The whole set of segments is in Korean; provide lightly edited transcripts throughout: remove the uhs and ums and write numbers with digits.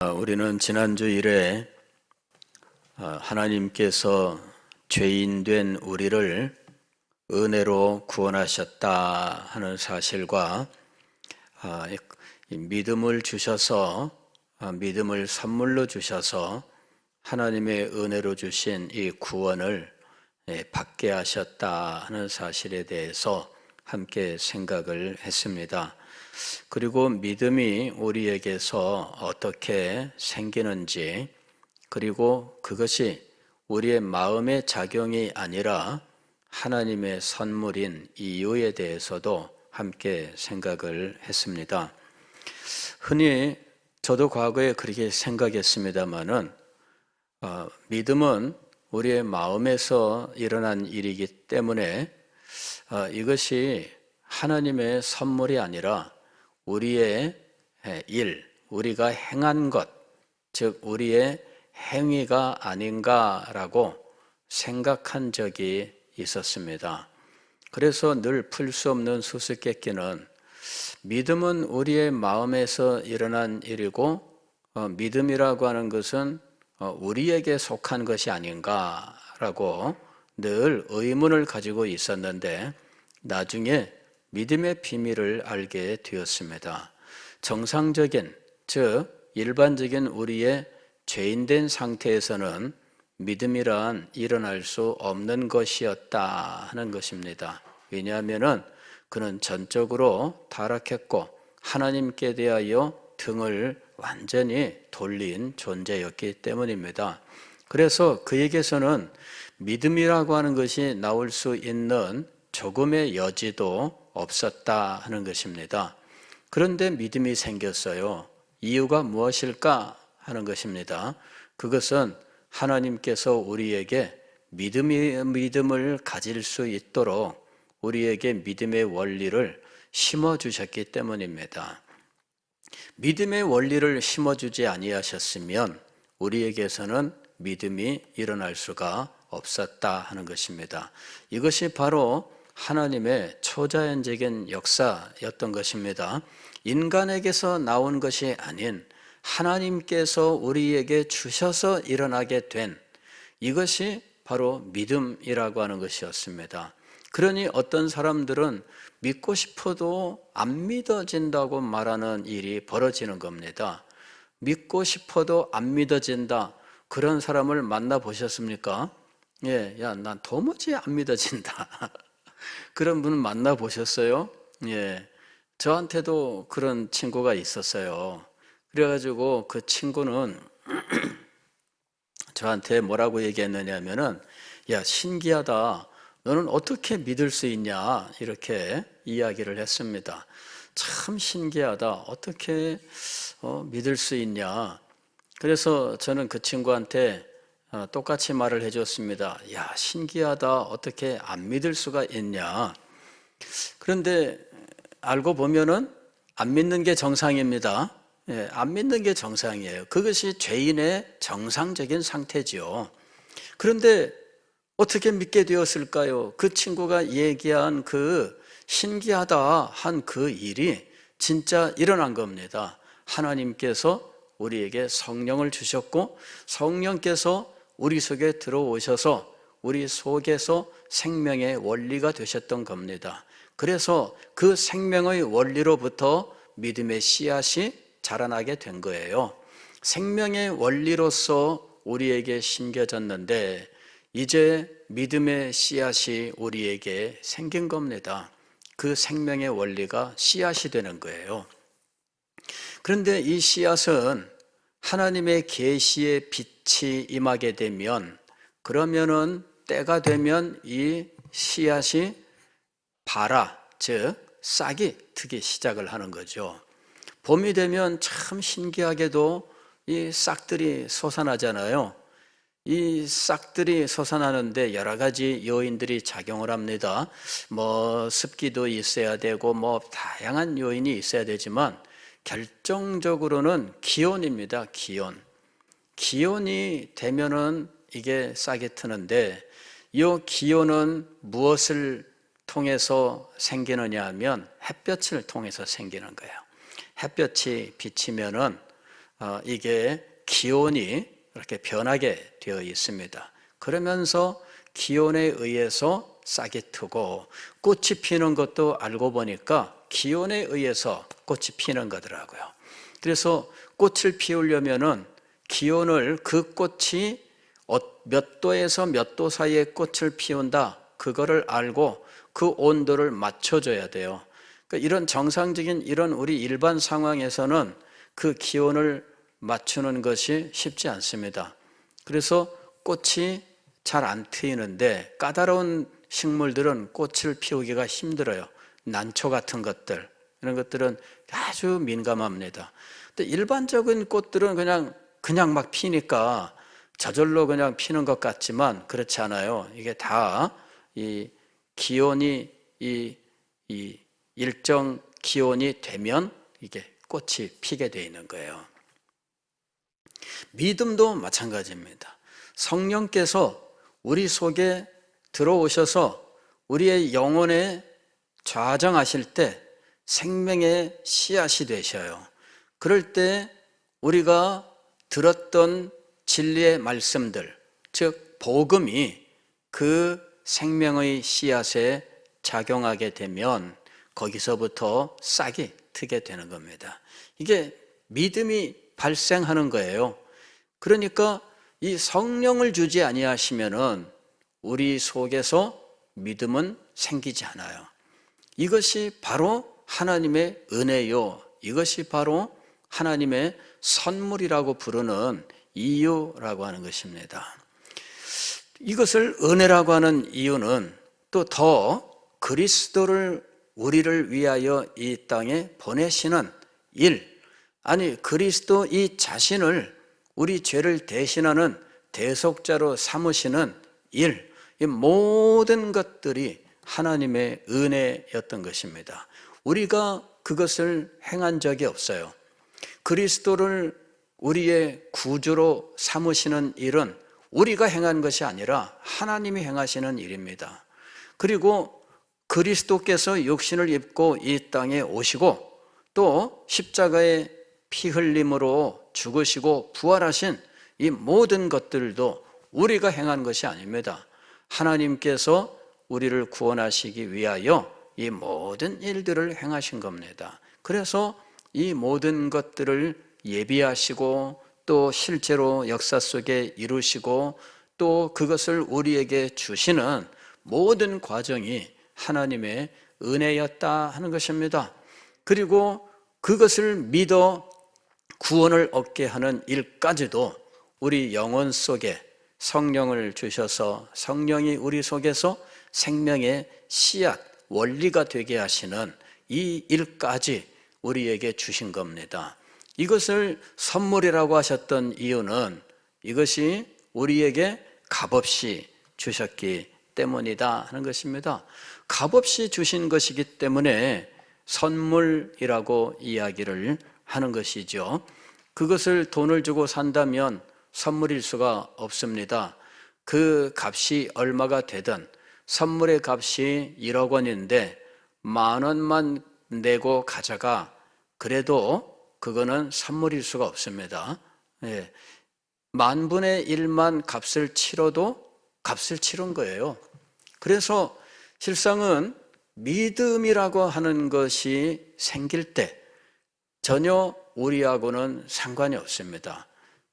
우리는 지난주 일에 하나님께서 죄인 된 우리를 은혜로 구원하셨다 하는 사실과 믿음을 주셔서 믿음을 선물로 주셔서 하나님의 은혜로 주신 이 구원을 받게 하셨다 하는 사실에 대해서 함께 생각을 했습니다. 그리고 믿음이 우리에게서 어떻게 생기는지, 그리고 그것이 우리의 마음의 작용이 아니라 하나님의 선물인 이유에 대해서도 함께 생각을 했습니다. 흔히 저도 과거에 그렇게 생각했습니다마는 믿음은 우리의 마음에서 일어난 일이기 때문에 이것이 하나님의 선물이 아니라 우리의 일, 우리가 행한 것, 즉 우리의 행위가 아닌가라고 생각한 적이 있었습니다. 그래서 늘 풀 수 없는 수수께끼는 믿음은 우리의 마음에서 일어난 일이고 믿음이라고 하는 것은 우리에게 속한 것이 아닌가라고 늘 의문을 가지고 있었는데 나중에 믿음의 비밀을 알게 되었습니다. 정상적인, 즉 일반적인 우리의 죄인된 상태에서는 믿음이란 일어날 수 없는 것이었다 하는 것입니다. 왜냐하면 그는 전적으로 타락했고 하나님께 대하여 등을 완전히 돌린 존재였기 때문입니다. 그래서 그에게서는 믿음이라고 하는 것이 나올 수 있는 조금의 여지도 없었다 하는 것입니다. 그런데 믿음이 생겼어요. 이유가 무엇일까 하는 것입니다. 그것은 하나님께서 우리에게 믿음을 가질 수 있도록 우리에게 믿음의 원리를 심어주셨기 때문입니다. 믿음의 원리를 심어주지 아니하셨으면 우리에게서는 믿음이 일어날 수가 없었다 하는 것입니다. 이것이 바로 하나님의 초자연적인 역사였던 것입니다. 인간에게서 나온 것이 아닌 하나님께서 우리에게 주셔서 일어나게 된 이것이 바로 믿음이라고 하는 것이었습니다. 그러니 어떤 사람들은 믿고 싶어도 안 믿어진다고 말하는 일이 벌어지는 겁니다. 믿고 싶어도 안 믿어진다. 그런 사람을 만나보셨습니까? 난 도무지 안 믿어진다. 그런 분 만나보셨어요? 저한테도 그런 친구가 있었어요. 그래가지고 그 친구는 저한테 뭐라고 얘기했느냐면은, 신기하다. 너는 어떻게 믿을 수 있냐? 이렇게 이야기를 했습니다. 참 신기하다. 어떻게 믿을 수 있냐? 그래서 저는 그 친구한테 똑같이 말을 해줬습니다. 신기하다. 어떻게 안 믿을 수가 있냐? 그런데 알고 보면은 안 믿는 게 정상입니다. 안 믿는 게 정상이에요. 그것이 죄인의 정상적인 상태지요. 그런데 어떻게 믿게 되었을까요? 그 친구가 얘기한 그 신기하다 한 그 일이 진짜 일어난 겁니다. 하나님께서 우리에게 성령을 주셨고 성령께서 우리 속에 들어오셔서 우리 속에서 생명의 원리가 되셨던 겁니다. 그래서 그 생명의 원리로부터 믿음의 씨앗이 자라나게 된 거예요. 생명의 원리로서 우리에게 심겨졌는데 이제 믿음의 씨앗이 우리에게 생긴 겁니다. 그 생명의 원리가 씨앗이 되는 거예요. 그런데 이 씨앗은 하나님의 계시의 빛이 임하게 되면, 그러면은 때가 되면 이 씨앗이 발아, 즉 싹이 트기 시작을 하는 거죠. 봄이 되면 참 신기하게도 이 싹들이 솟아나잖아요. 이 싹들이 솟아나는데 여러 가지 요인들이 작용을 합니다. 습기도 있어야 되고 다양한 요인이 있어야 되지만 결정적으로는 기온입니다. 기온이 되면은 이게 싹이 트는데 이 기온은 무엇을 통해서 생기느냐 하면 햇볕을 통해서 생기는 거예요. 햇볕이 비치면은 이게 기온이 이렇게 변하게 되어 있습니다. 그러면서 기온에 의해서 싹이 트고 꽃이 피는 것도 알고 보니까 기온에 의해서 꽃이 피는 거더라고요. 그래서 꽃을 피우려면은 기온을 그 꽃이 몇 도에서 몇 도 사이에 꽃을 피운다, 그거를 알고 그 온도를 맞춰줘야 돼요. 그러니까 이런 정상적인 이런 우리 일반 상황에서는 그 기온을 맞추는 것이 쉽지 않습니다. 그래서 꽃이 잘 안 트이는데 까다로운 식물들은 꽃을 피우기가 힘들어요. 난초 같은 것들, 이런 것들은 아주 민감합니다. 근데 일반적인 꽃들은 그냥 막 피니까 저절로 그냥 피는 것 같지만 그렇지 않아요. 이게 다 이 기온이 이 일정 기온이 되면 이게 꽃이 피게 되어 있는 거예요. 믿음도 마찬가지입니다. 성령께서 우리 속에 들어오셔서 우리의 영혼에 좌정하실 때 생명의 씨앗이 되셔요. 그럴 때 우리가 들었던 진리의 말씀들, 즉 복음이 그 생명의 씨앗에 작용하게 되면 거기서부터 싹이 트게 되는 겁니다. 이게 믿음이 발생하는 거예요. 그러니까 이 성령을 주지 아니하시면은 우리 속에서 믿음은 생기지 않아요. 이것이 바로 하나님의 은혜요. 이것이 바로 하나님의 선물이라고 부르는 이유라고 하는 것입니다. 이것을 은혜라고 하는 이유는 또 더 그리스도를 우리를 위하여 이 땅에 보내시는 일, 아니 그리스도 이 자신을 우리 죄를 대신하는 대속자로 삼으시는 일, 이 모든 것들이 하나님의 은혜였던 것입니다. 우리가 그것을 행한 적이 없어요. 그리스도를 우리의 구주로 삼으시는 일은 우리가 행한 것이 아니라 하나님이 행하시는 일입니다. 그리고 그리스도께서 육신을 입고 이 땅에 오시고 또 십자가의 피 흘림으로 죽으시고 부활하신 이 모든 것들도 우리가 행한 것이 아닙니다. 하나님께서 우리를 구원하시기 위하여 이 모든 일들을 행하신 겁니다. 그래서 이 모든 것들을 예비하시고 또 실제로 역사 속에 이루시고 또 그것을 우리에게 주시는 모든 과정이 하나님의 은혜였다 하는 것입니다. 그리고 그것을 믿어 구원을 얻게 하는 일까지도 우리 영혼 속에 성령을 주셔서 성령이 우리 속에서 생명의 씨앗, 원리가 되게 하시는 이 일까지 우리에게 주신 겁니다. 이것을 선물이라고 하셨던 이유는 이것이 우리에게 값없이 주셨기 때문이다 하는 것입니다. 값없이 주신 것이기 때문에 선물이라고 이야기를 하는 것이죠. 그것을 돈을 주고 산다면 선물일 수가 없습니다. 그 값이 얼마가 되든 선물의 값이 1억 원인데 10,000원만 내고 가져가, 그래도 그거는 선물일 수가 없습니다. 10,000분의 1만 값을 치러도 값을 치른 거예요. 그래서 실상은 믿음이라고 하는 것이 생길 때 전혀 우리하고는 상관이 없습니다.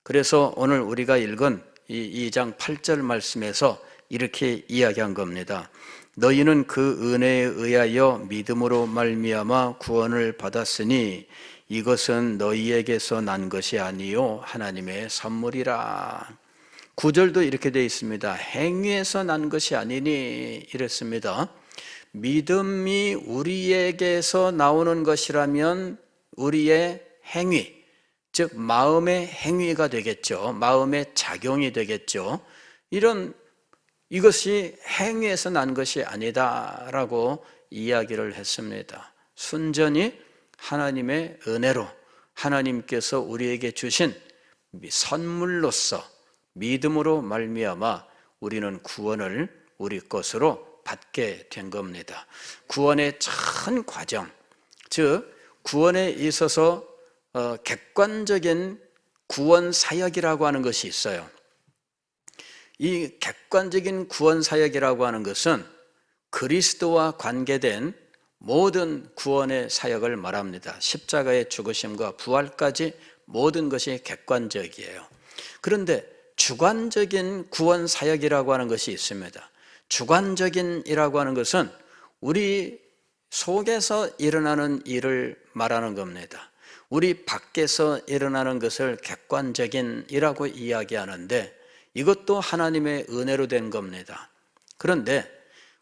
그래서 오늘 우리가 읽은 이 2장 8절 말씀에서 이렇게 이야기한 겁니다. 너희는 그 은혜에 의하여 믿음으로 말미암아 구원을 받았으니 이것은 너희에게서 난 것이 아니요 하나님의 선물이라. 9절도 이렇게 되어 있습니다. 행위에서 난 것이 아니니 이랬습니다. 믿음이 우리에게서 나오는 것이라면 우리의 행위, 즉 마음의 행위가 되겠죠. 마음의 작용이 되겠죠. 이것이 행위에서 난 것이 아니다라고 이야기를 했습니다. 순전히 하나님의 은혜로 하나님께서 우리에게 주신 선물로서 믿음으로 말미암아 우리는 구원을 우리 것으로 받게 된 겁니다. 구원의 전 과정, 즉 구원에 있어서 객관적인 구원 사역이라고 하는 것이 있어요. 이 객관적인 구원 사역이라고 하는 것은 그리스도와 관계된 모든 구원의 사역을 말합니다. 십자가의 죽으심과 부활까지 모든 것이 객관적이에요. 그런데 주관적인 구원 사역이라고 하는 것이 있습니다. 주관적인이라고 하는 것은 우리 속에서 일어나는 일을 말하는 겁니다. 우리 밖에서 일어나는 것을 객관적인이라고 이야기하는데 이것도 하나님의 은혜로 된 겁니다. 그런데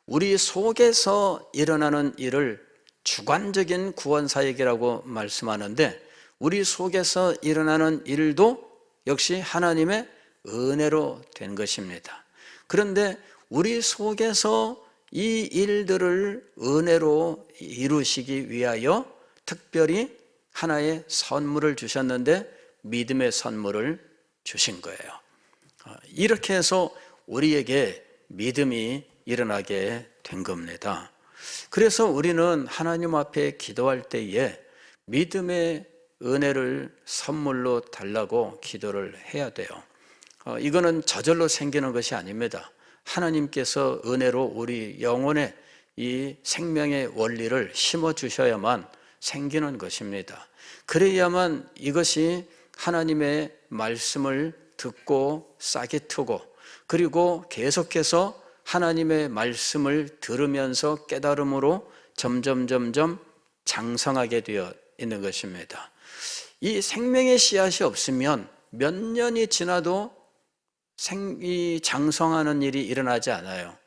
우리 속에서 일어나는 일을 주관적인 구원 사역이라고 말씀하는데 우리 속에서 일어나는 일도 역시 하나님의 은혜로 된 것입니다. 그런데 우리 속에서 이 일들을 은혜로 이루시기 위하여 특별히 하나의 선물을 주셨는데 믿음의 선물을 주신 거예요. 이렇게 해서 우리에게 믿음이 일어나게 된 겁니다. 그래서 우리는 하나님 앞에 기도할 때에 믿음의 은혜를 선물로 달라고 기도를 해야 돼요. 이거는 저절로 생기는 것이 아닙니다. 하나님께서 은혜로 우리 영혼에 이 생명의 원리를 심어 주셔야만 생기는 것입니다. 그래야만 이것이 하나님의 말씀을 듣고 싹이 트고 그리고 계속해서 하나님의 말씀을 들으면서 깨달음으로 점점 장성하게 되어 있는 것입니다. 이 생명의 씨앗이 없으면 몇 년이 지나도 이 장성하는 일이 일어나지 않아요.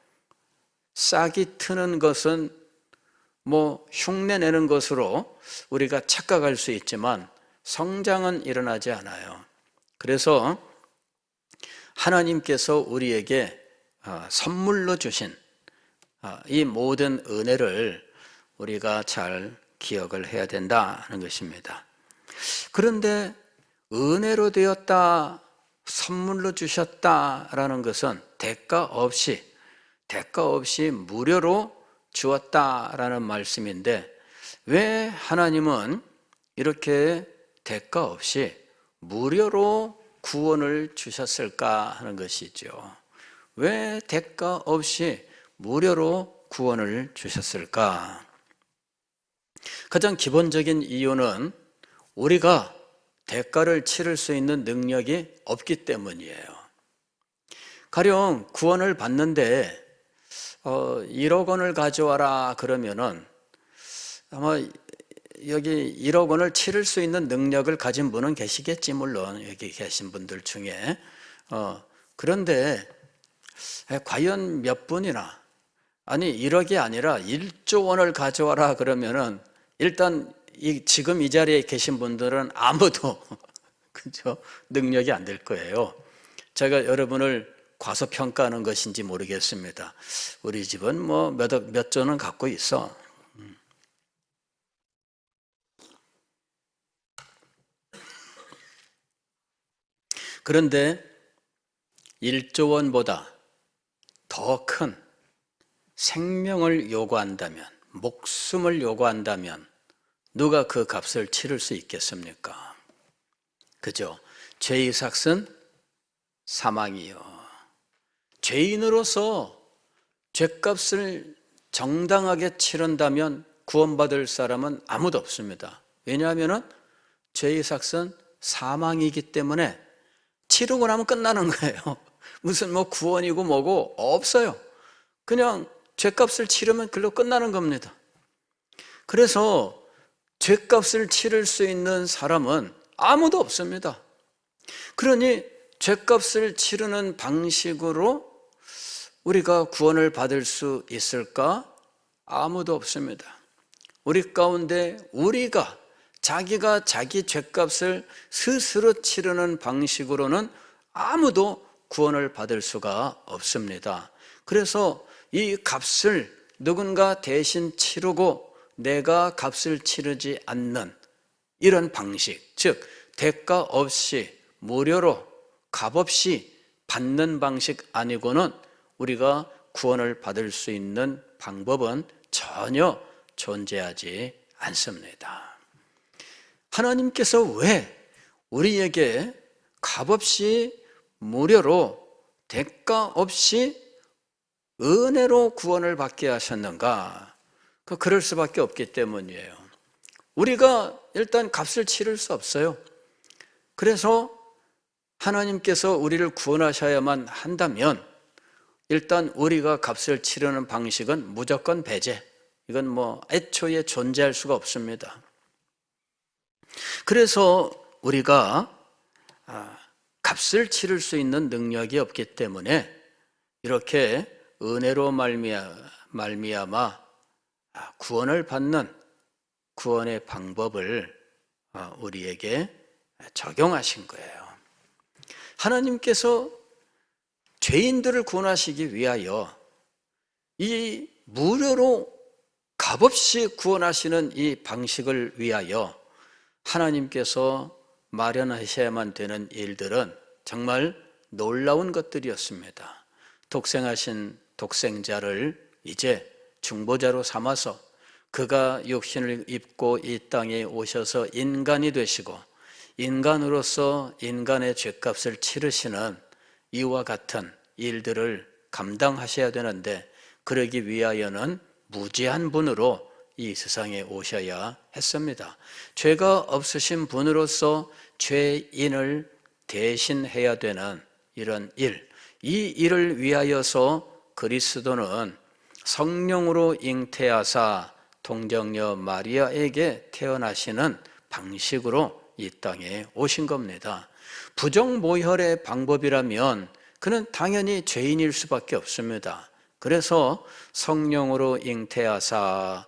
싹이 트는 것은 흉내내는 것으로 우리가 착각할 수 있지만 성장은 일어나지 않아요. 그래서 하나님께서 우리에게 선물로 주신 이 모든 은혜를 우리가 잘 기억을 해야 된다는 것입니다. 그런데 은혜로 되었다, 선물로 주셨다라는 것은 대가 없이 무료로 주었다라는 말씀인데 왜 하나님은 이렇게 대가 없이 무료로 구원을 주셨을까 하는 것이죠. 왜 대가 없이 무료로 구원을 주셨을까? 가장 기본적인 이유는 우리가 대가를 치를 수 있는 능력이 없기 때문이에요. 가령 구원을 받는데 1억 원을 가져와라 그러면은 아마 여기 1억 원을 치를 수 있는 능력을 가진 분은 계시겠지, 물론 여기 계신 분들 중에. 그런데 과연 몇 분이나, 아니 1억이 아니라 1조 원을 가져와라 그러면은 일단 지금 이 자리에 계신 분들은 아무도 그죠? 능력이 안 될 거예요. 제가 여러분을 과소평가하는 것인지 모르겠습니다. 우리 집은 몇 조는 갖고 있어. 그런데 1조 원보다 더 큰 생명을 요구한다면, 목숨을 요구한다면 누가 그 값을 치를 수 있겠습니까? 그죠? 죄의 삭은 사망이요. 죄인으로서 죄값을 정당하게 치른다면 구원받을 사람은 아무도 없습니다. 왜냐하면 죄의 삭은 사망이기 때문에 치르고 나면 끝나는 거예요. 무슨 구원이고 뭐고 없어요. 그냥 죄값을 치르면 그걸로 끝나는 겁니다. 그래서 죄값을 치를 수 있는 사람은 아무도 없습니다. 그러니 죄값을 치르는 방식으로 우리가 구원을 받을 수 있을까? 아무도 없습니다. 우리 가운데 우리가 자기가 자기 죄값을 스스로 치르는 방식으로는 아무도 구원을 받을 수가 없습니다. 그래서 이 값을 누군가 대신 치르고 내가 값을 치르지 않는 이런 방식, 즉 대가 없이 무료로 값없이 받는 방식 아니고는 우리가 구원을 받을 수 있는 방법은 전혀 존재하지 않습니다. 하나님께서 왜 우리에게 값없이 무료로 대가 없이 은혜로 구원을 받게 하셨는가? 그럴 수밖에 없기 때문이에요. 우리가 일단 값을 치를 수 없어요. 그래서 하나님께서 우리를 구원하셔야만 한다면 일단 우리가 값을 치르는 방식은 무조건 배제. 이건 애초에 존재할 수가 없습니다. 그래서 우리가 값을 치를 수 있는 능력이 없기 때문에 이렇게 은혜로 말미암아 구원을 받는 구원의 방법을 우리에게 적용하신 거예요. 하나님께서 죄인들을 구원하시기 위하여 이 무료로 값없이 구원하시는 이 방식을 위하여 하나님께서 마련하셔야만 되는 일들은 정말 놀라운 것들이었습니다. 독생하신 독생자를 이제 중보자로 삼아서 그가 육신을 입고 이 땅에 오셔서 인간이 되시고 인간으로서 인간의 죄값을 치르시는 이와 같은 일들을 감당하셔야 되는데 그러기 위하여는 무지한 분으로 이 세상에 오셔야 했습니다. 죄가 없으신 분으로서 죄인을 대신해야 되는 이런 일, 이 일을 위하여서 그리스도는 성령으로 잉태하사 동정녀 마리아에게 태어나시는 방식으로 이 땅에 오신 겁니다. 부정모혈의 방법이라면 그는 당연히 죄인일 수밖에 없습니다. 그래서 성령으로 잉태하사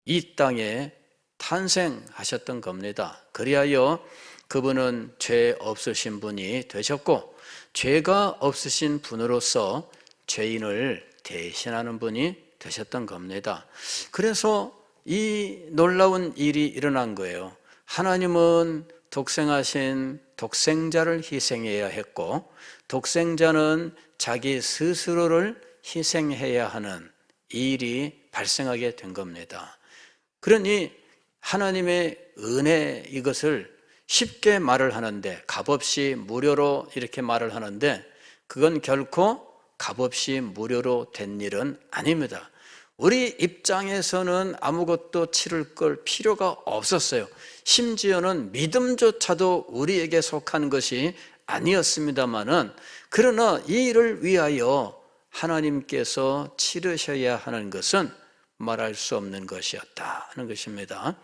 이 땅에 탄생하셨던 겁니다. 그리하여 그분은 죄 없으신 분이 되셨고 죄가 없으신 분으로서 죄인을 대신하는 분이 되셨던 겁니다. 그래서 이 놀라운 일이 일어난 거예요. 하나님은 독생하신 독생자를 희생해야 했고 독생자는 자기 스스로를 희생해야 하는 일이 발생하게 된 겁니다. 그러니 하나님의 은혜 이것을 쉽게 말을 하는데 값없이 무료로 이렇게 말을 하는데 그건 결코 값없이 무료로 된 일은 아닙니다. 우리 입장에서는 아무것도 치를 걸 필요가 없었어요. 심지어는 믿음조차도 우리에게 속한 것이 아니었습니다마는 그러나 이 일을 위하여 하나님께서 치르셔야 하는 것은 말할 수 없는 것이었다 하는 것입니다.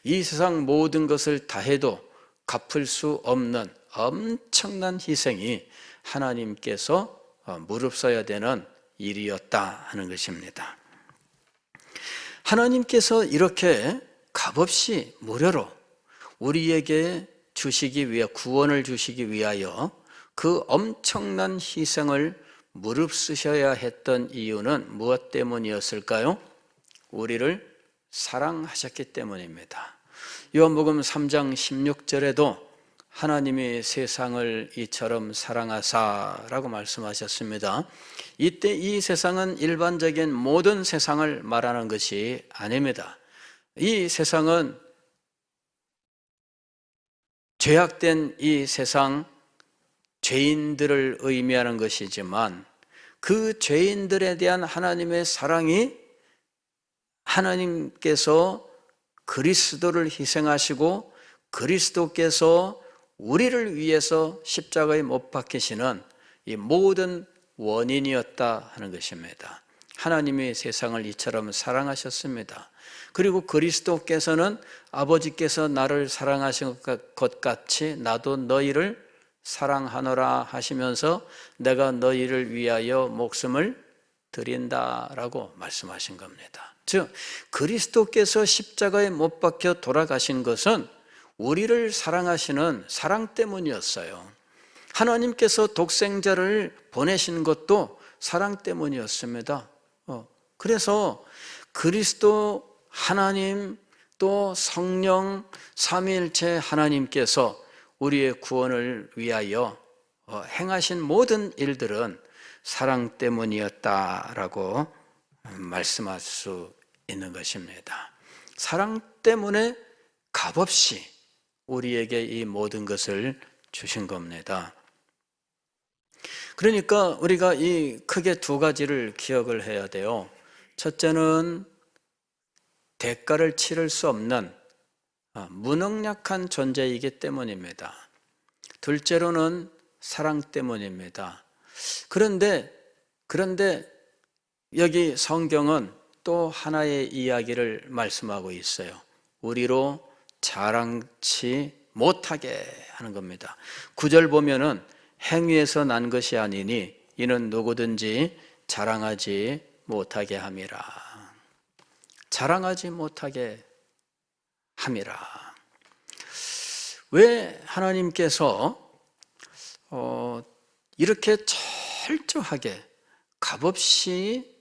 이 세상 모든 것을 다 해도 갚을 수 없는 엄청난 희생이 하나님께서 무릅써야 되는 일이었다 하는 것입니다. 하나님께서 이렇게 값없이 무료로 우리에게 주시기 위해 구원을 주시기 위하여 그 엄청난 희생을 무릅쓰셔야 했던 이유는 무엇 때문이었을까요? 우리를 사랑하셨기 때문입니다. 요한복음 3장 16절에도 하나님이 세상을 이처럼 사랑하사라고 말씀하셨습니다. 이때 이 세상은 일반적인 모든 세상을 말하는 것이 아닙니다. 이 세상은 죄악된 이 세상 죄인들을 의미하는 것이지만 그 죄인들에 대한 하나님의 사랑이 하나님께서 그리스도를 희생하시고 그리스도께서 우리를 위해서 십자가에 못 박히시는 이 모든 원인이었다 하는 것입니다. 하나님이 세상을 이처럼 사랑하셨습니다. 그리고 그리스도께서는 아버지께서 나를 사랑하신 것 같이 나도 너희를 사랑하노라 하시면서 내가 너희를 위하여 목숨을 드린다라고 말씀하신 겁니다. 즉 그리스도께서 십자가에 못 박혀 돌아가신 것은 우리를 사랑하시는 사랑 때문이었어요. 하나님께서 독생자를 보내신 것도 사랑 때문이었습니다. 그래서 그리스도 하나님 또 성령 삼위일체 하나님께서 우리의 구원을 위하여 행하신 모든 일들은 사랑 때문이었다라고 말씀할 수 있는 것입니다. 사랑 때문에 값없이 우리에게 이 모든 것을 주신 겁니다. 그러니까 우리가 이 크게 두 가지를 기억을 해야 돼요. 첫째는 대가를 치를 수 없는 무능력한 존재이기 때문입니다. 둘째로는 사랑 때문입니다. 그런데 여기 성경은 또 하나의 이야기를 말씀하고 있어요. 우리로 자랑치 못하게 하는 겁니다. 9절 보면은 행위에서 난 것이 아니니 이는 누구든지 자랑하지 못하게 함이라. 자랑하지 못하게 함이라. 왜 하나님께서 이렇게 철저하게 값없이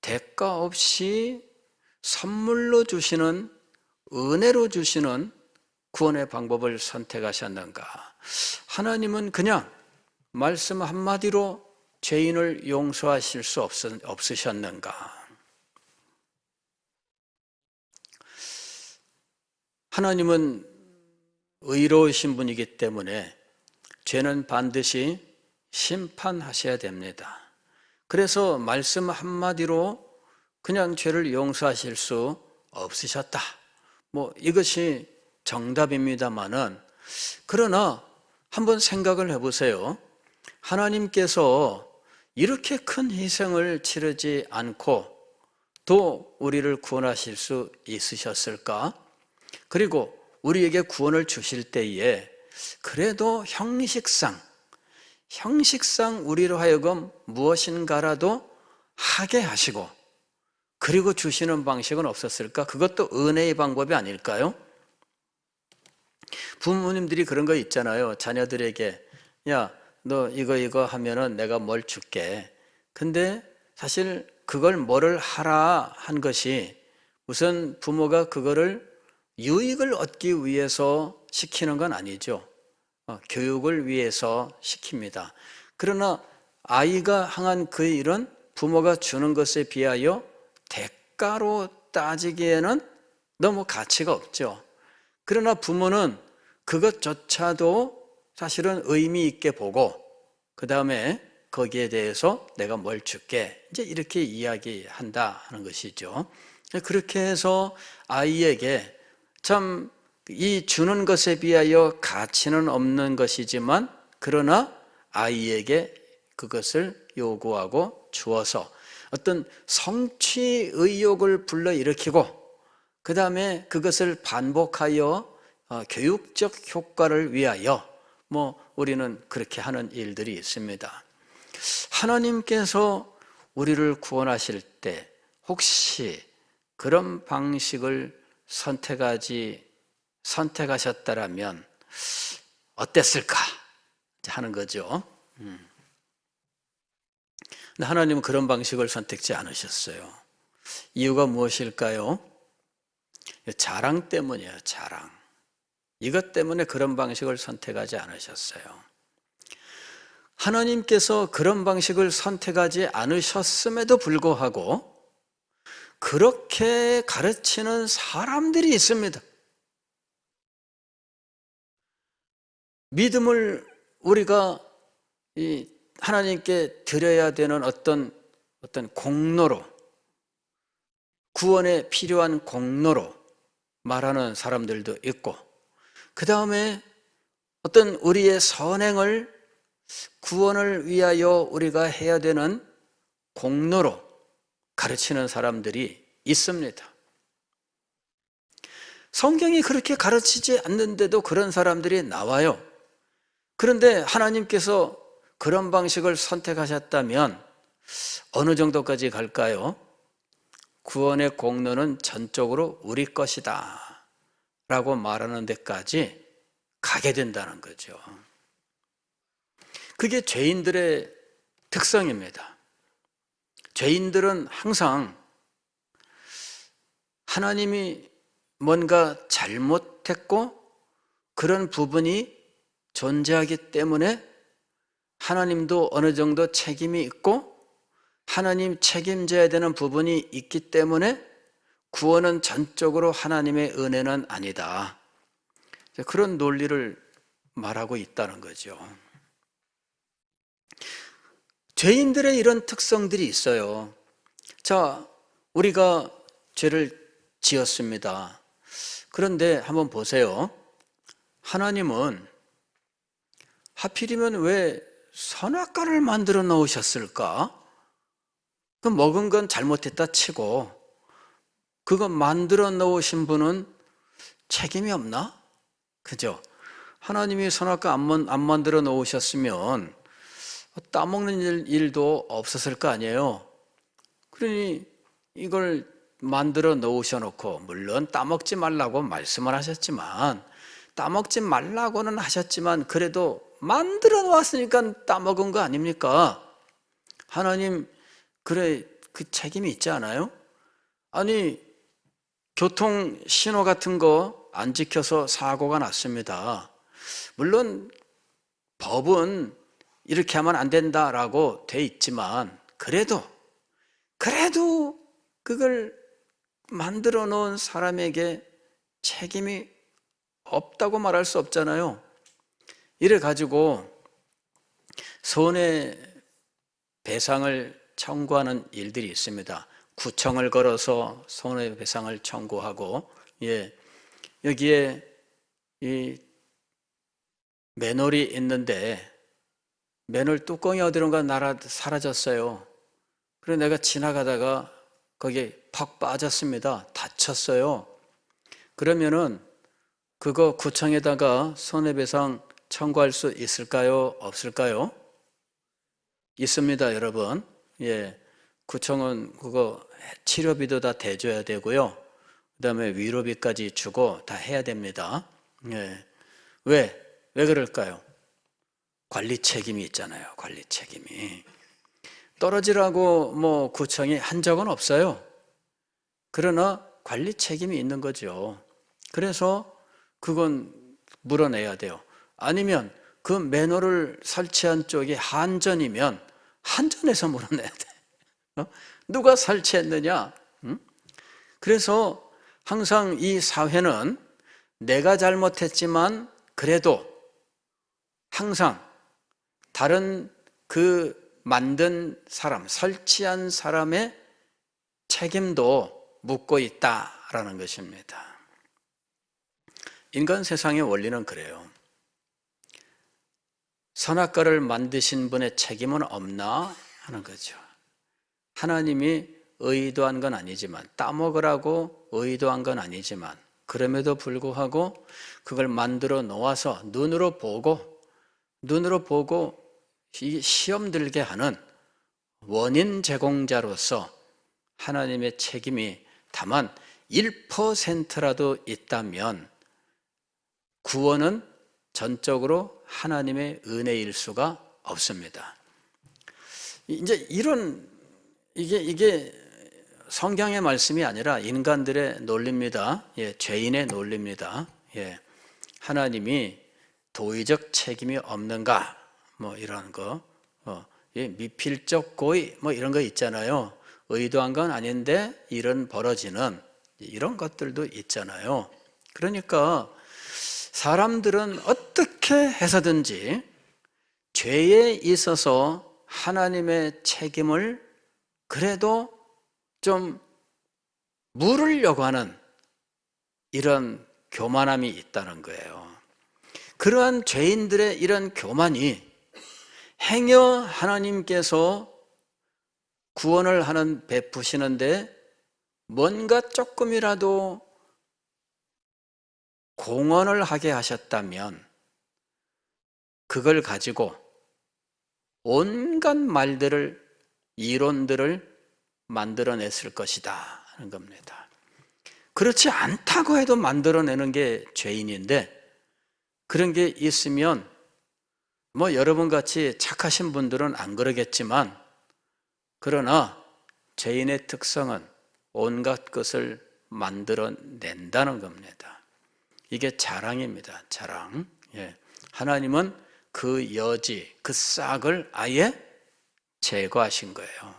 대가 없이 선물로 주시는, 은혜로 주시는 구원의 방법을 선택하셨는가? 하나님은 그냥 말씀 한마디로 죄인을 용서하실 수 없으셨는가? 하나님은 의로우신 분이기 때문에 죄는 반드시 심판하셔야 됩니다. 그래서 말씀 한마디로 그냥 죄를 용서하실 수 없으셨다. 이것이 정답입니다만은, 그러나 한번 생각을 해보세요. 하나님께서 이렇게 큰 희생을 치르지 않고 또 우리를 구원하실 수 있으셨을까? 그리고 우리에게 구원을 주실 때에 그래도 형식상 우리로 하여금 무엇인가라도 하게 하시고 그리고 주시는 방식은 없었을까? 그것도 은혜의 방법이 아닐까요? 부모님들이 그런 거 있잖아요. 자녀들에게 야, 너 이거 하면은 내가 뭘 줄게. 근데 사실 그걸 뭐를 하라 한 것이 우선 부모가 그거를 유익을 얻기 위해서 시키는 건 아니죠. 교육을 위해서 시킵니다. 그러나 아이가 향한 그 일은 부모가 주는 것에 비하여 대가로 따지기에는 너무 가치가 없죠. 그러나 부모는 그것조차도 사실은 의미 있게 보고 그 다음에 거기에 대해서 내가 뭘 줄게 이제 이렇게 이야기한다 하는 것이죠. 그렇게 해서 아이에게 참 이 주는 것에 비하여 가치는 없는 것이지만 그러나 아이에게 그것을 요구하고 주어서 어떤 성취 의욕을 불러일으키고 그 다음에 그것을 반복하여 교육적 효과를 위하여 우리는 그렇게 하는 일들이 있습니다. 하나님께서 우리를 구원하실 때 혹시 그런 방식을 선택하셨다라면 어땠을까 하는 거죠. 근데 하나님은 그런 방식을 선택지 않으셨어요. 이유가 무엇일까요? 자랑 때문이에요. 자랑. 이것 때문에 그런 방식을 선택하지 않으셨어요. 하나님께서 그런 방식을 선택하지 않으셨음에도 불구하고 그렇게 가르치는 사람들이 있습니다. 믿음을 우리가 하나님께 드려야 되는 어떤 공로로, 구원에 필요한 공로로 말하는 사람들도 있고, 그 다음에 어떤 우리의 선행을 구원을 위하여 우리가 해야 되는 공로로 가르치는 사람들이 있습니다. 성경이 그렇게 가르치지 않는데도 그런 사람들이 나와요. 그런데 하나님께서 그런 방식을 선택하셨다면 어느 정도까지 갈까요? 구원의 공로는 전적으로 우리 것이다 라고 말하는 데까지 가게 된다는 거죠. 그게 죄인들의 특성입니다. 죄인들은 항상 하나님이 뭔가 잘못했고 그런 부분이 존재하기 때문에 하나님도 어느 정도 책임이 있고 하나님 책임져야 되는 부분이 있기 때문에 구원은 전적으로 하나님의 은혜는 아니다. 그런 논리를 말하고 있다는 거죠. 죄인들의 이런 특성들이 있어요. 자, 우리가 죄를 지었습니다. 그런데 한번 보세요. 하나님은 하필이면 왜 선악과를 만들어 놓으셨을까? 그 먹은 건 잘못했다 치고 그거 만들어 놓으신 분은 책임이 없나? 그죠? 하나님이 선악과 안 만들어 놓으셨으면 따먹는 일도 없었을 거 아니에요. 그러니 이걸 만들어 놓으셔놓고, 물론 따먹지 말라고 말씀을 하셨지만, 따먹지 말라고는 하셨지만 그래도 만들어 놓았으니까 따먹은 거 아닙니까? 하나님, 그래, 그 책임이 있지 않아요? 아니, 교통 신호 같은 거 안 지켜서 사고가 났습니다. 물론 법은 이렇게 하면 안 된다라고 돼 있지만 그래도 그걸 만들어 놓은 사람에게 책임이 없다고 말할 수 없잖아요. 이래 가지고 손해배상을 청구하는 일들이 있습니다. 구청을 걸어서 손해배상을 청구하고, 여기에 이 맨홀이 있는데 맨홀 뚜껑이 어디론가 사라졌어요. 그래서 내가 지나가다가 거기에 팍 빠졌습니다. 다쳤어요. 그러면은 그거 구청에다가 손해배상 청구할 수 있을까요? 없을까요? 있습니다, 여러분. 구청은 그거 치료비도 다 대줘야 되고요. 그다음에 위로비까지 주고 다 해야 됩니다. 왜 그럴까요? 관리 책임이 있잖아요. 관리 책임이. 떨어지라고 구청이 한 적은 없어요. 그러나 관리 책임이 있는 거죠. 그래서 그건 물어내야 돼요. 아니면 그 맨홀을 설치한 쪽이 한전이면 한전에서 물어내야 돼. 누가 설치했느냐? 그래서 항상 이 사회는 내가 잘못했지만 그래도 항상 다른 그 만든 사람, 설치한 사람의 책임도 묻고 있다라는 것입니다. 인간 세상의 원리는 그래요. 선악과를 만드신 분의 책임은 없나 하는 거죠. 하나님이 의도한 건 아니지만, 따먹으라고 의도한 건 아니지만, 그럼에도 불구하고 그걸 만들어 놓아서 눈으로 보고 시험 들게 하는 원인 제공자로서 하나님의 책임이 다만 1%라도 있다면 구원은 전적으로 하나님의 은혜일 수가 없습니다. 이제 이게 성경의 말씀이 아니라 인간들의 논리입니다. 죄인의 논리입니다. 하나님이 도의적 책임이 없는가? 이런 거. 미필적 고의 이런 거 있잖아요. 의도한 건 아닌데 일은 벌어지는 이런 것들도 있잖아요. 그러니까 사람들은 어떻게 해서든지 죄에 있어서 하나님의 책임을 그래도 좀 물으려고 하는 이런 교만함이 있다는 거예요. 그러한 죄인들의 이런 교만이 행여 하나님께서 구원을 베푸시는데 뭔가 조금이라도 공헌을 하게 하셨다면 그걸 가지고 온갖 말들을, 이론들을 만들어냈을 것이다 하는 겁니다. 그렇지 않다고 해도 만들어내는 게 죄인인데, 그런 게 있으면 여러분같이 착하신 분들은 안 그러겠지만, 그러나 죄인의 특성은 온갖 것을 만들어낸다는 겁니다. 이게 자랑입니다. 자랑. 하나님은 그 여지, 그 싹을 아예 제거하신 거예요.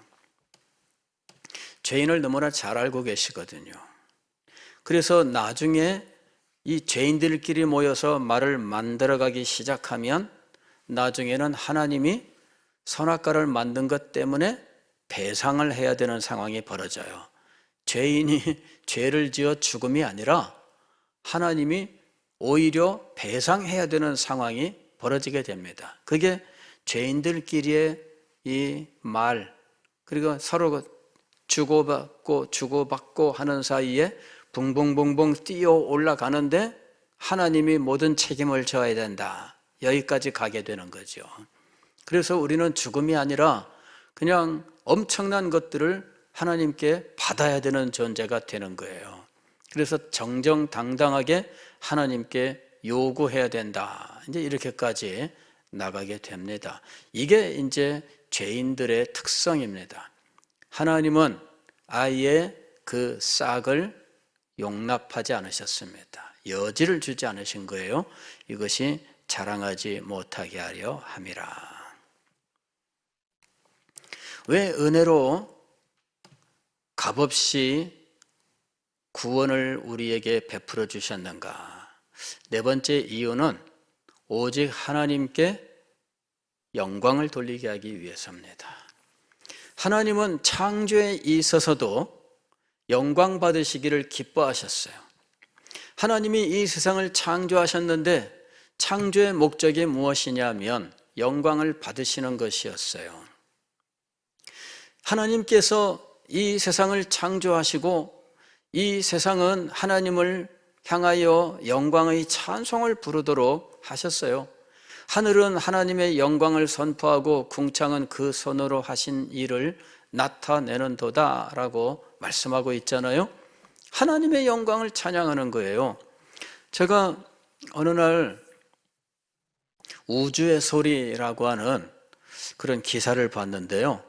죄인을 너무나 잘 알고 계시거든요. 그래서 나중에 이 죄인들끼리 모여서 말을 만들어가기 시작하면 나중에는 하나님이 선악과를 만든 것 때문에 배상을 해야 되는 상황이 벌어져요. 죄인이 죄를 지어 죽음이 아니라 하나님이 오히려 배상해야 되는 상황이 벌어지게 됩니다. 그게 죄인들끼리의 이 말, 그리고 서로 주고받고 하는 사이에 붕붕붕붕 뛰어 올라가는데 하나님이 모든 책임을 져야 된다. 여기까지 가게 되는 거죠. 그래서 우리는 죽음이 아니라 그냥 엄청난 것들을 하나님께 받아야 되는 존재가 되는 거예요. 그래서 정정당당하게 하나님께 요구해야 된다. 이제 이렇게까지 나가게 됩니다. 이게 이제 죄인들의 특성입니다. 하나님은 아예 그 싹을 용납하지 않으셨습니다. 여지를 주지 않으신 거예요. 이것이 자랑하지 못하게 하려 함이라. 왜 은혜로 값없이 구원을 우리에게 베풀어 주셨는가? 네 번째 이유는 오직 하나님께 영광을 돌리게 하기 위해서입니다. 하나님은 창조에 있어서도 영광 받으시기를 기뻐하셨어요. 하나님이 이 세상을 창조하셨는데 창조의 목적이 무엇이냐면 영광을 받으시는 것이었어요. 하나님께서 이 세상을 창조하시고 이 세상은 하나님을 향하여 영광의 찬송을 부르도록 하셨어요. 하늘은 하나님의 영광을 선포하고 궁창은 그 손으로 하신 일을 나타내는도다 라고 말씀하고 있잖아요. 하나님의 영광을 찬양하는 거예요. 제가 어느 날 우주의 소리라고 하는 그런 기사를 봤는데요.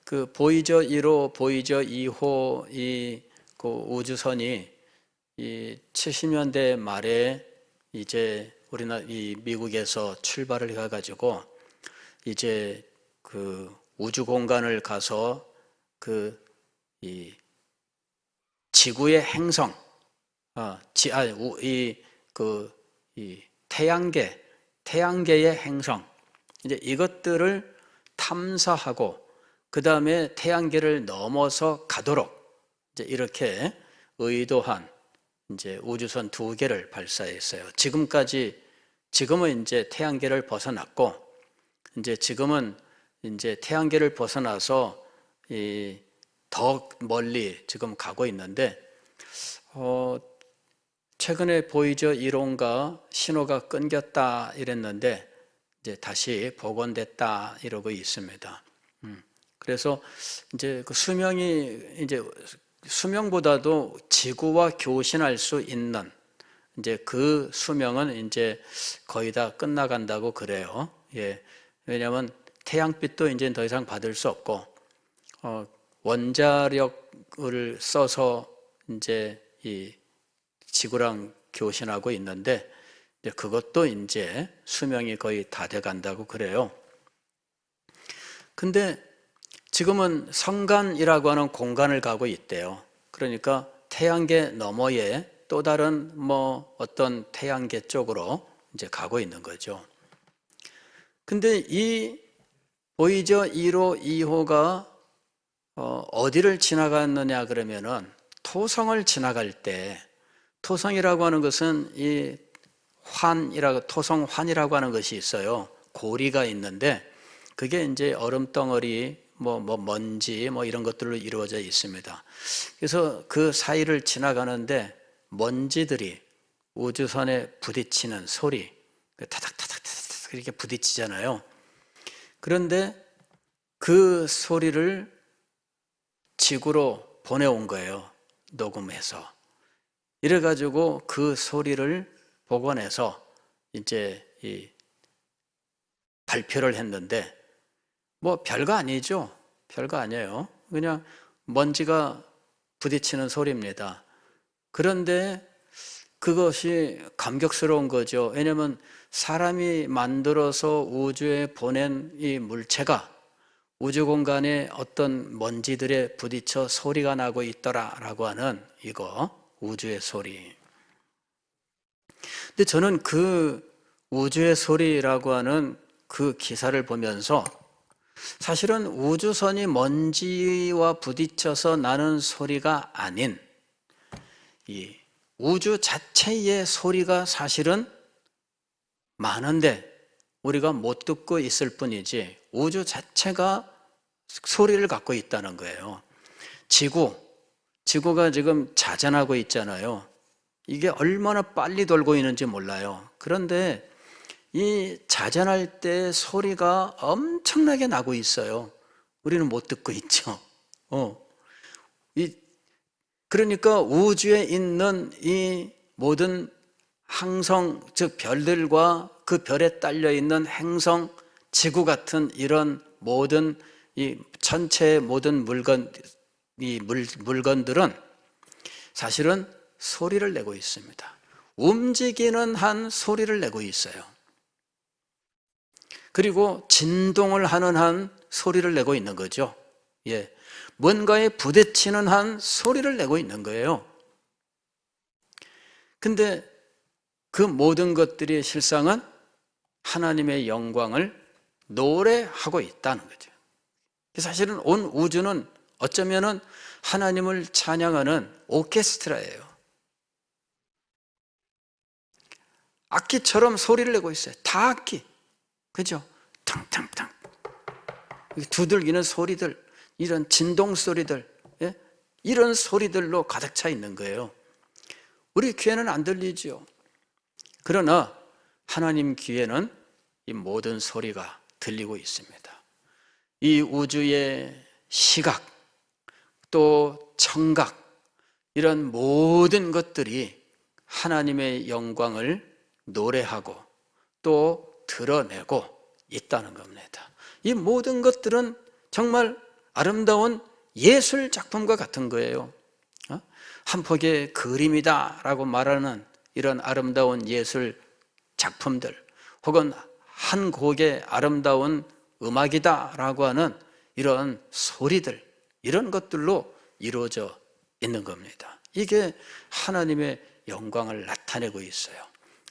그 보이저 1호, 보이저 2호 그 우주선이 이 70년대 말에 이제 이 미국에서 출발을 해가지고 이제 그 우주 공간을 가서 이 지구의 행성, 이 태양계의 행성, 이제 이것들을 탐사하고 그 다음에 태양계를 넘어서 가도록 이제 이렇게 의도한 이제 우주선 2개를 발사했어요. 지금은 이제 태양계를 벗어났고, 이제 지금은 이제 태양계를 벗어나서 더 멀리 지금 가고 있는데, 최근에 보이저 1호인가 신호가 끊겼다 이랬는데, 이제 다시 복원됐다 이러고 있습니다. 그래서 이제 그 수명보다도 지구와 교신할 수 있는 이제 그 수명은 이제 거의 다 끝나간다고 그래요. 예. 왜냐하면 태양빛도 이제 더 이상 받을 수 없고, 원자력을 써서 이제 이 지구랑 교신하고 있는데, 그것도 이제 수명이 거의 다 돼 간다고 그래요. 근데 지금은 성간이라고 하는 공간을 가고 있대요. 그러니까 태양계 너머에 또 다른 어떤 태양계 쪽으로 이제 가고 있는 거죠. 근데 이 보이저 1호, 2호가 어디를 지나갔느냐 그러면은 토성을 지나갈 때, 토성이라고 하는 것은 이 토성환이라고 하는 것이 있어요. 고리가 있는데 그게 이제 얼음덩어리, 먼지, 이런 것들로 이루어져 있습니다. 그래서 그 사이를 지나가는데 먼지들이 우주선에 부딪히는 소리, 타닥타닥타닥 이렇게 부딪히잖아요. 그런데 그 소리를 지구로 보내온 거예요. 녹음해서. 이래가지고 그 소리를 복원해서 이제 발표를 했는데, 별거 아니죠. 별거 아니에요. 그냥 먼지가 부딪히는 소리입니다. 그런데 그것이 감격스러운 거죠. 왜냐하면 사람이 만들어서 우주에 보낸 이 물체가 우주 공간에 어떤 먼지들에 부딪혀 소리가 나고 있더라라고 하는 이거 우주의 소리. 근데 저는 그 우주의 소리라고 하는 그 기사를 보면서 사실은 우주선이 먼지와 부딪혀서 나는 소리가 아닌 이 우주 자체의 소리가 사실은 많은데 우리가 못 듣고 있을 뿐이지 우주 자체가 소리를 갖고 있다는 거예요. 지구가 지금 자전하고 있잖아요. 이게 얼마나 빨리 돌고 있는지 몰라요. 그런데 이 자전할 때 소리가 엄청나게 나고 있어요. 우리는 못 듣고 있죠. 그러니까 우주에 있는 이 모든 항성, 즉 별들과 그 별에 딸려 있는 행성, 지구 같은 이런 모든 이 전체의 모든 물건들은 사실은 소리를 내고 있습니다. 움직이는 한 소리를 내고 있어요. 그리고 진동을 하는 한 소리를 내고 있는 거죠. 뭔가에 부딪히는 한 소리를 내고 있는 거예요. 근데 그 모든 것들이 실상은 하나님의 영광을 노래하고 있다는 거죠. 사실은 온 우주는 어쩌면은 하나님을 찬양하는 오케스트라예요. 악기처럼 소리를 내고 있어요. 다 악기. 그죠? 탕탕탕. 두들기는 소리들, 이런 진동 소리들, 이런 소리들로 가득 차 있는 거예요. 우리 귀에는 안 들리죠. 그러나 하나님 귀에는 이 모든 소리가 들리고 있습니다. 이 우주의 시각, 또 청각, 이런 모든 것들이 하나님의 영광을 노래하고 또 드러내고 있다는 겁니다. 이 모든 것들은 정말 아름다운 예술 작품과 같은 거예요. 한 폭의 그림이다 라고 말하는 이런 아름다운 예술 작품들, 혹은 한 곡의 아름다운 음악이다 라고 하는 이런 소리들, 이런 것들로 이루어져 있는 겁니다. 이게 하나님의 영광을 나타내고 있어요.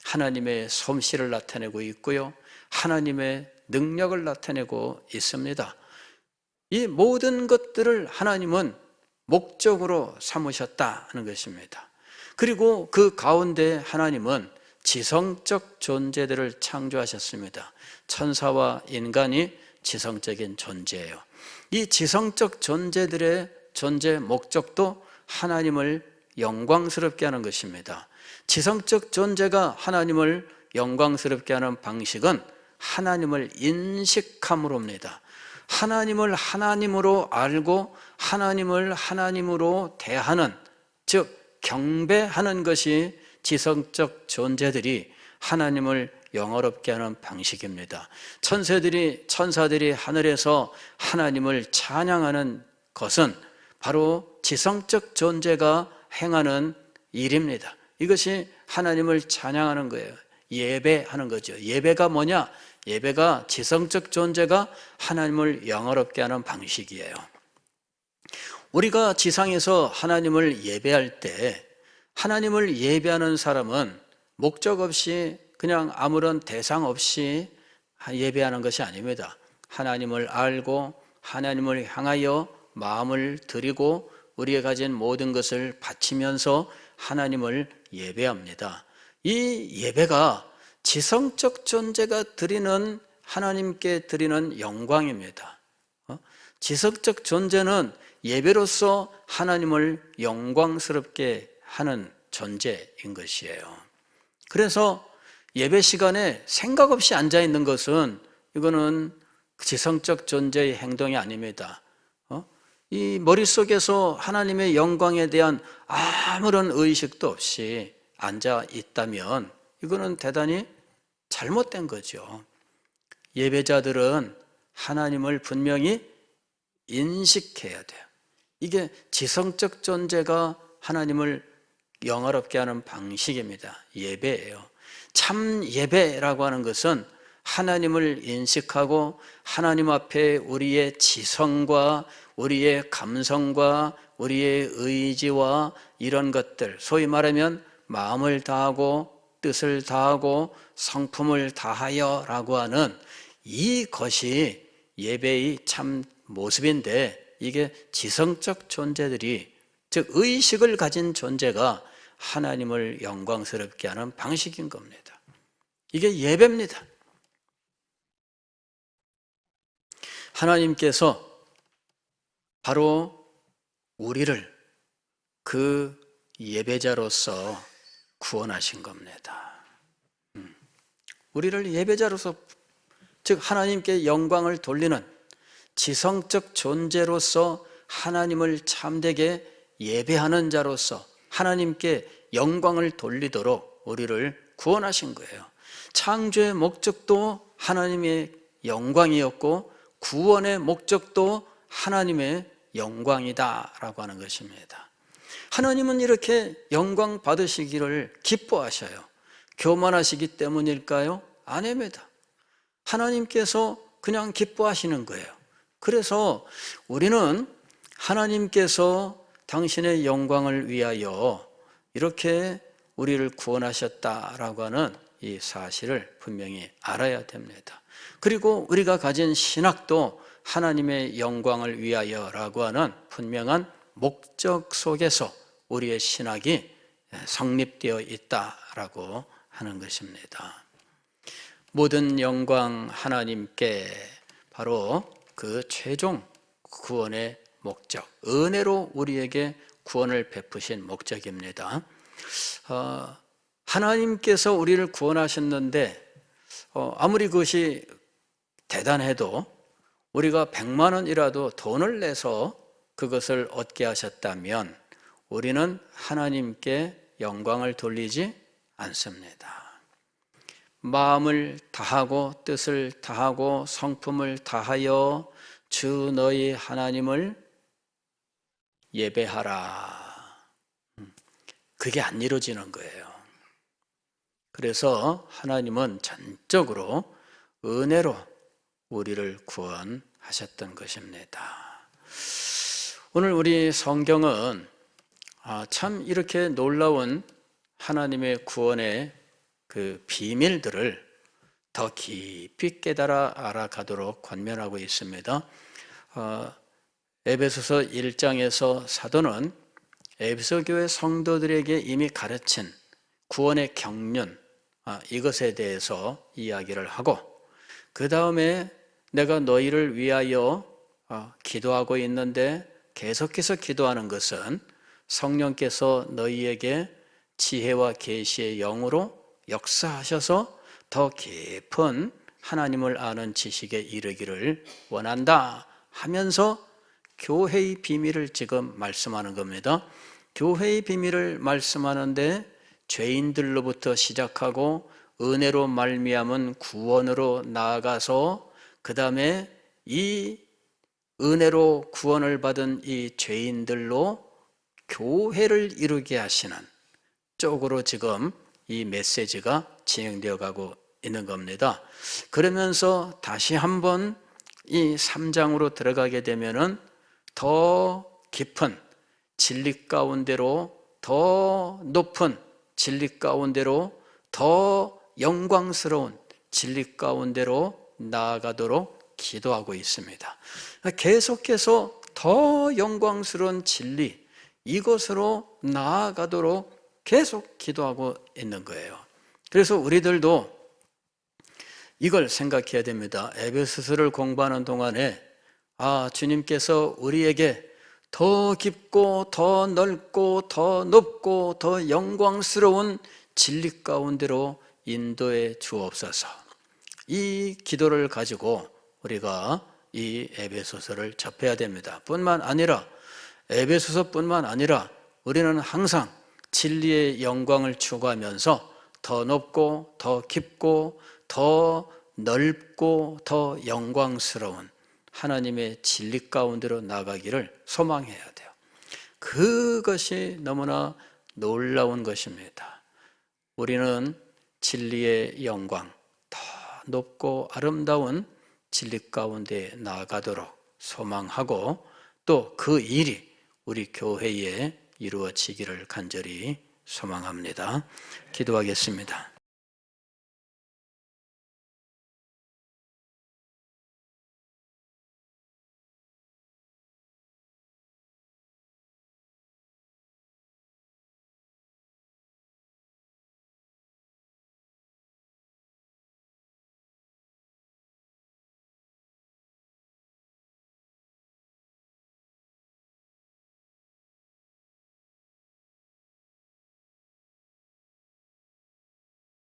하나님의 솜씨를 나타내고 있고요, 하나님의 능력을 나타내고 있습니다. 이 모든 것들을 하나님은 목적으로 삼으셨다는 것입니다. 그리고 그 가운데 하나님은 지성적 존재들을 창조하셨습니다. 천사와 인간이 지성적인 존재예요. 이 지성적 존재들의 존재 목적도 하나님을 영광스럽게 하는 것입니다. 지성적 존재가 하나님을 영광스럽게 하는 방식은 하나님을 인식함으로입니다. 하나님을 하나님으로 알고 하나님을 하나님으로 대하는, 즉 경배하는 것이 지성적 존재들이 하나님을 영화롭게 하는 방식입니다. 천사들이 하늘에서 하나님을 찬양하는 것은 바로 지성적 존재가 행하는 일입니다. 이것이 하나님을 찬양하는 거예요. 예배하는 거죠. 예배가 뭐냐? 예배가 지성적 존재가 하나님을 영화롭게 하는 방식이에요. 우리가 지상에서 하나님을 예배할 때, 하나님을 예배하는 사람은 목적 없이 그냥 아무런 대상 없이 예배하는 것이 아닙니다. 하나님을 알고 하나님을 향하여 마음을 드리고 우리가 가진 모든 것을 바치면서 하나님을 예배합니다. 이 예배가 지성적 존재가 드리는, 하나님께 드리는 영광입니다. 지성적 존재는 예배로서 하나님을 영광스럽게 하는 존재인 것이에요. 그래서 예배 시간에 생각 없이 앉아 있는 것은, 이거는 지성적 존재의 행동이 아닙니다. 이 머릿속에서 하나님의 영광에 대한 아무런 의식도 없이 앉아 있다면 이거는 대단히 잘못된 거죠. 예배자들은 하나님을 분명히 인식해야 돼요. 이게 지성적 존재가 하나님을 영화롭게 하는 방식입니다. 예배예요. 참 예배라고 하는 것은 하나님을 인식하고 하나님 앞에 우리의 지성과 우리의 감성과 우리의 의지와 이런 것들, 소위 말하면 마음을 다하고 뜻을 다하고 성품을 다하여 라고 하는 이것이 예배의 참 모습인데, 이게 지성적 존재들이, 즉 의식을 가진 존재가 하나님을 영광스럽게 하는 방식인 겁니다. 이게 예배입니다. 하나님께서 바로 우리를 그 예배자로서 구원하신 겁니다. 우리를 예배자로서, 즉 하나님께 영광을 돌리는 지성적 존재로서 하나님을 참되게 예배하는 자로서 하나님께 영광을 돌리도록 우리를 구원하신 거예요. 창조의 목적도 하나님의 영광이었고 구원의 목적도 하나님의 영광이다라고 하는 것입니다. 하나님은 이렇게 영광 받으시기를 기뻐하셔요. 교만하시기 때문일까요? 아닙니다. 하나님께서 그냥 기뻐하시는 거예요. 그래서 우리는 하나님께서 당신의 영광을 위하여 이렇게 우리를 구원하셨다라고 하는 이 사실을 분명히 알아야 됩니다. 그리고 우리가 가진 신학도 하나님의 영광을 위하여라고 하는 분명한 목적 속에서 우리의 신학이 성립되어 있다라고 하는 것입니다. 모든 영광 하나님께, 바로 그 최종 구원의 목적, 은혜로 우리에게 구원을 베푸신 목적입니다. 하나님께서 우리를 구원하셨는데 아무리 그것이 대단해도 우리가 100만 원이라도 돈을 내서 그것을 얻게 하셨다면 우리는 하나님께 영광을 돌리지 않습니다. 마음을 다하고 뜻을 다하고 성품을 다하여 주 너희 하나님을 예배하라. 그게 안 이루어지는 거예요. 그래서 하나님은 전적으로 은혜로 우리를 구원하셨던 것입니다. 오늘 우리 성경은 참 이렇게 놀라운 하나님의 구원의 그 비밀들을 더 깊이 깨달아 알아가도록 권면하고 있습니다. 에베소서 1장에서 사도는 에베소 교회 성도들에게 이미 가르친 구원의 경륜, 이것에 대해서 이야기를 하고, 그 다음에 내가 너희를 위하여 기도하고 있는데 계속해서 기도하는 것은 성령께서 너희에게 지혜와 계시의 영으로 역사하셔서 더 깊은 하나님을 아는 지식에 이르기를 원한다 하면서 교회의 비밀을 지금 말씀하는 겁니다. 교회의 비밀을 말씀하는데 죄인들로부터 시작하고 은혜로 말미암은 구원으로 나아가서 그 다음에 이 은혜로 구원을 받은 이 죄인들로 교회를 이루게 하시는 쪽으로 지금 이 메시지가 진행되어 가고 있는 겁니다. 그러면서 다시 한번 이 3장으로 들어가게 되면은 더 깊은 진리 가운데로, 더 높은 진리 가운데로, 더 영광스러운 진리 가운데로 나아가도록 기도하고 있습니다. 계속해서 더 영광스러운 진리, 이것으로 나아가도록 계속 기도하고 있는 거예요. 그래서 우리들도 이걸 생각해야 됩니다. 에베소서를 공부하는 동안에 주님께서 우리에게 더 깊고 더 넓고 더 높고 더 영광스러운 진리 가운데로 인도해 주옵소서. 이 기도를 가지고 우리가 이 에베소서를 접해야 됩니다. 뿐만 아니라 에베소서뿐만 아니라 우리는 항상 진리의 영광을 추구하면서 더 높고 더 깊고 더 넓고 더 영광스러운 하나님의 진리 가운데로 나가기를 소망해야 돼요. 그것이 너무나 놀라운 것입니다. 우리는 진리의 영광, 더 높고 아름다운 진리 가운데 나아가도록 소망하고, 또 그 일이 우리 교회에 이루어지기를 간절히 소망합니다. 기도하겠습니다.